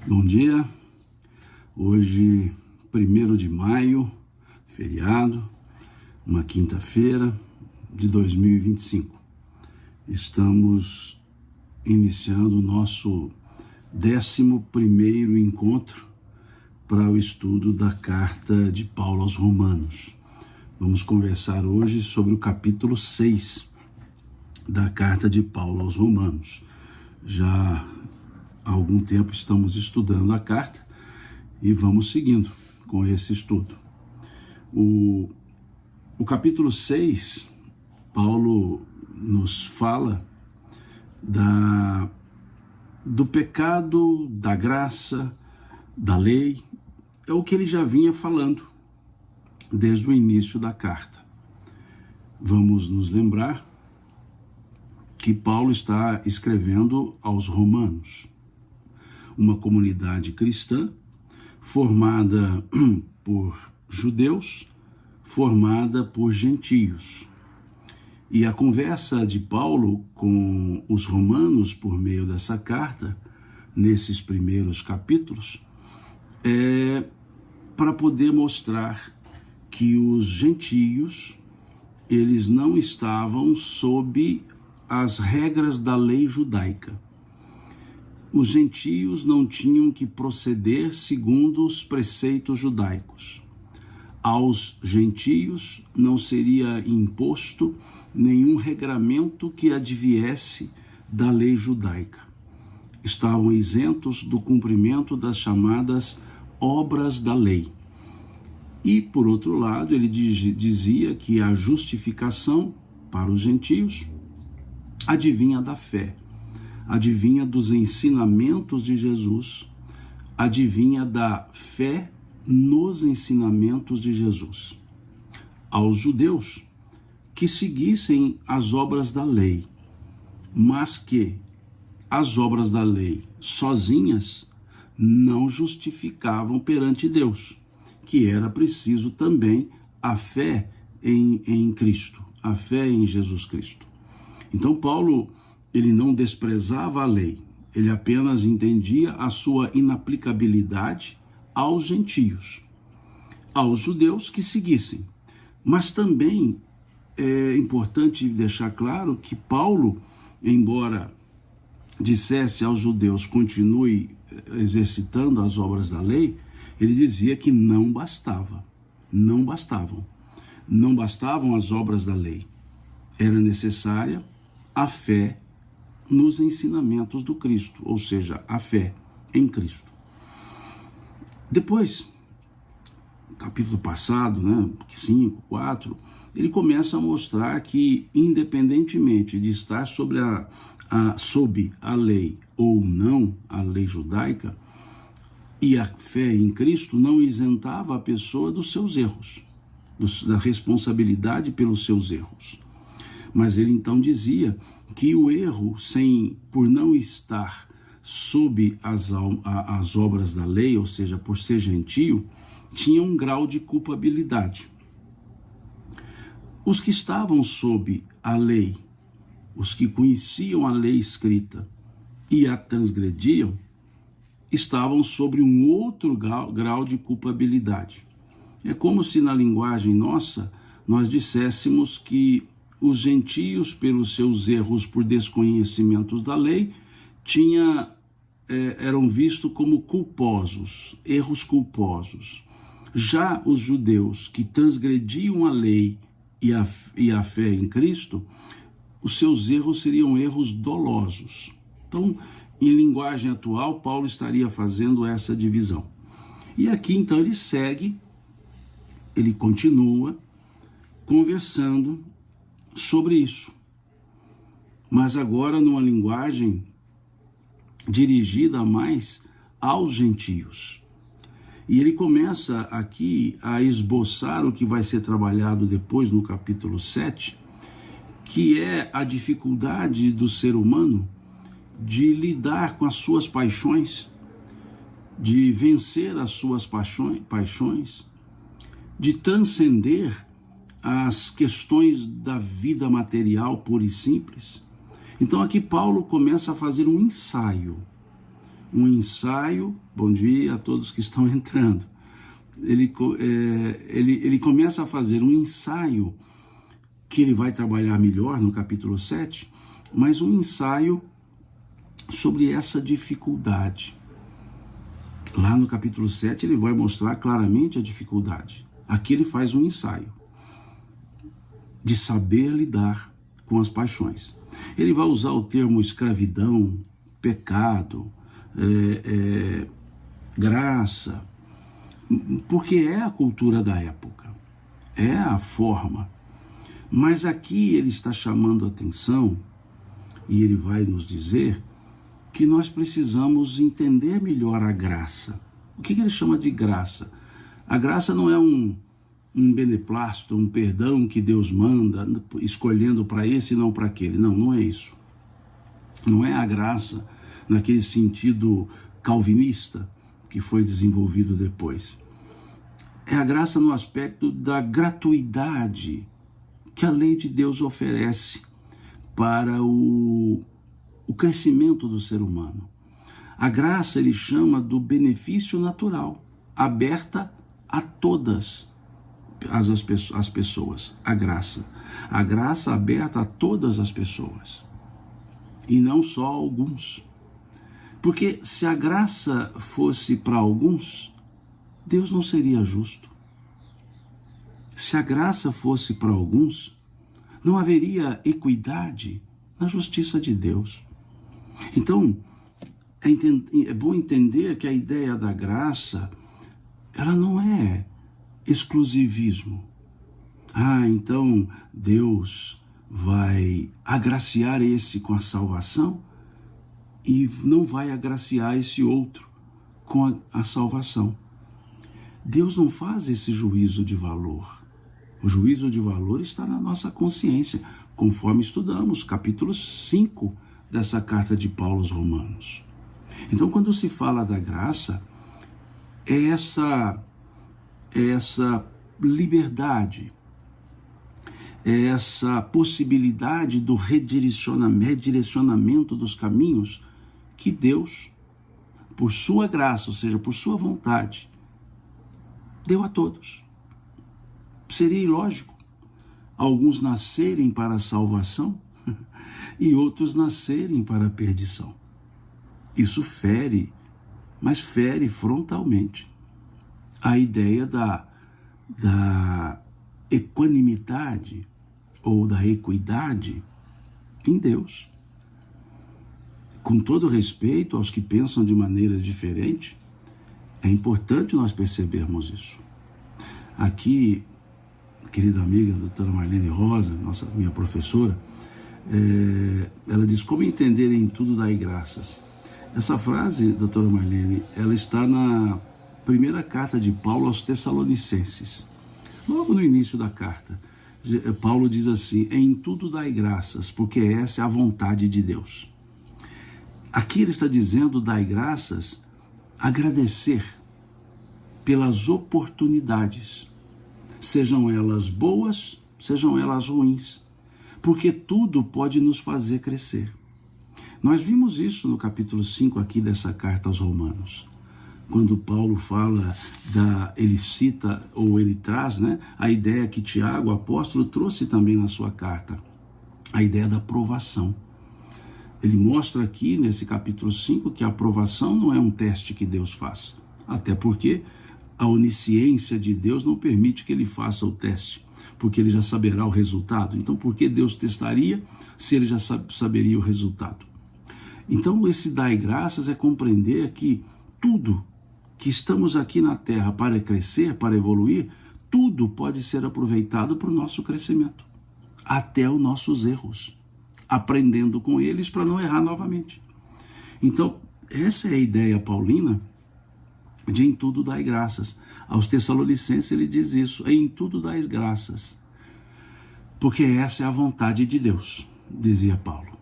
Bom dia, hoje 1º de maio, feriado, uma quinta-feira de 2025. Estamos iniciando o nosso 11º encontro para o estudo da carta de Paulo aos Romanos. Vamos conversar hoje sobre o capítulo 6 da carta de Paulo aos Romanos. Já há algum tempo estamos estudando a carta e vamos seguindo com esse estudo. O capítulo 6, Paulo nos fala do pecado, da graça, da lei. É o que ele já vinha falando desde o início da carta. Vamos nos lembrar que Paulo está escrevendo aos romanos, uma comunidade cristã formada por judeus, formada por gentios. E a conversa de Paulo com os romanos por meio dessa carta, nesses primeiros capítulos, é para poder mostrar que os gentios, eles não estavam sob as regras da lei judaica. Os gentios não tinham que proceder segundo os preceitos judaicos. Aos gentios não seria imposto nenhum regramento que adviesse da lei judaica. Estavam isentos do cumprimento das chamadas obras da lei. E, por outro lado, ele dizia que a justificação para os gentios advinha da fé, advinha dos ensinamentos de Jesus, advinha da fé nos ensinamentos de Jesus. Aos judeus, que seguissem as obras da lei, mas que as obras da lei sozinhas não justificavam perante Deus, que era preciso também a fé em Cristo, a fé em Jesus Cristo. Então Paulo, ele não desprezava a lei, ele apenas entendia a sua inaplicabilidade aos gentios, aos judeus que seguissem. Mas também é importante deixar claro que Paulo, embora dissesse aos judeus continue exercitando as obras da lei, ele dizia que não bastavam as obras da lei. Era necessária a fé nos ensinamentos do Cristo, ou seja, a fé em Cristo. Depois, capítulo passado, 5, 4, ele começa a mostrar que, independentemente de estar sob a lei ou não, a lei judaica, e a fé em Cristo não isentava a pessoa dos seus erros, da responsabilidade pelos seus erros. Mas ele então dizia que o erro, por não estar sob as obras da lei, ou seja, por ser gentio, tinha um grau de culpabilidade. Os que estavam sob a lei, os que conheciam a lei escrita e a transgrediam, estavam sobre um outro grau de culpabilidade. É como se na linguagem nossa nós disséssemos que os gentios, pelos seus erros por desconhecimentos da lei, eram vistos como culposos, erros culposos. Já os judeus que transgrediam a lei e a fé em Cristo, os seus erros seriam erros dolosos. Então, em linguagem atual, Paulo estaria fazendo essa divisão. E aqui, então, ele continua conversando sobre isso, mas agora numa linguagem dirigida mais aos gentios. E ele começa aqui a esboçar o que vai ser trabalhado depois no capítulo 7, que é a dificuldade do ser humano de lidar com as suas paixões, de vencer as suas paixões, de transcender as questões da vida material pura e simples. Então aqui Paulo começa a fazer um ensaio um ensaio. Bom dia a todos que estão entrando. Ele começa a fazer um ensaio que ele vai trabalhar melhor no capítulo 7, mas um ensaio sobre essa dificuldade. Lá no capítulo 7 ele vai mostrar claramente a dificuldade. Aqui ele faz um ensaio de saber lidar com as paixões. Ele vai usar o termo escravidão, pecado, graça, porque é a cultura da época, é a forma. Mas aqui ele está chamando a atenção e ele vai nos dizer que nós precisamos entender melhor a graça. O que ele chama de graça? A graça não é um beneplácito, um perdão que Deus manda, escolhendo para esse e não para aquele. Não, não é isso. Não é a graça naquele sentido calvinista que foi desenvolvido depois. É a graça no aspecto da gratuidade que a lei de Deus oferece para o crescimento do ser humano. A graça ele chama do benefício natural, aberta a todas as pessoas. A graça aberta a todas as pessoas, e não só a alguns. Porque se a graça fosse para alguns, Deus não seria justo. Se a graça fosse para alguns, não haveria equidade na justiça de Deus. Então, é bom entender que a ideia da graça, ela não é exclusivismo. Então Deus vai agraciar esse com a salvação e não vai agraciar esse outro com a salvação. Deus não faz esse juízo de valor. O juízo de valor está na nossa consciência, conforme estudamos capítulo 5 dessa carta de Paulo aos Romanos. Então, quando se fala da graça, é essa liberdade, é essa possibilidade do redirecionamento dos caminhos que Deus, por sua graça, ou seja, por sua vontade, deu a todos. Seria ilógico alguns nascerem para a salvação e outros nascerem para a perdição. Isso fere, mas fere frontalmente a ideia da equanimidade ou da equidade em Deus. Com todo respeito aos que pensam de maneira diferente, é importante nós percebermos isso. Aqui, querida amiga, a doutora Marlene Rosa, minha professora, ela diz: como entender em tudo dai graças. Essa frase, doutora Marlene, ela está na primeira carta de Paulo aos Tessalonicenses. Logo no início da carta, Paulo diz assim: em tudo dai graças, porque essa é a vontade de Deus. Aqui ele está dizendo: dai graças, agradecer pelas oportunidades, sejam elas boas, sejam elas ruins, porque tudo pode nos fazer crescer. Nós vimos isso no capítulo 5 aqui dessa carta aos Romanos, quando Paulo fala ele cita, ou ele traz, a ideia que Tiago, o apóstolo, trouxe também na sua carta, a ideia da provação. Ele mostra aqui nesse capítulo 5 que a aprovação não é um teste que Deus faz, até porque a onisciência de Deus não permite que ele faça o teste, porque ele já saberá o resultado. Então, por que Deus testaria se ele já saberia o resultado? Então, esse dai graças é compreender que tudo que estamos aqui na Terra para crescer, para evoluir, tudo pode ser aproveitado para o nosso crescimento, até os nossos erros, aprendendo com eles para não errar novamente. Então, essa é a ideia paulina de em tudo dai graças. Aos Tessalonicenses ele diz isso: em tudo dai graças, porque essa é a vontade de Deus, dizia Paulo.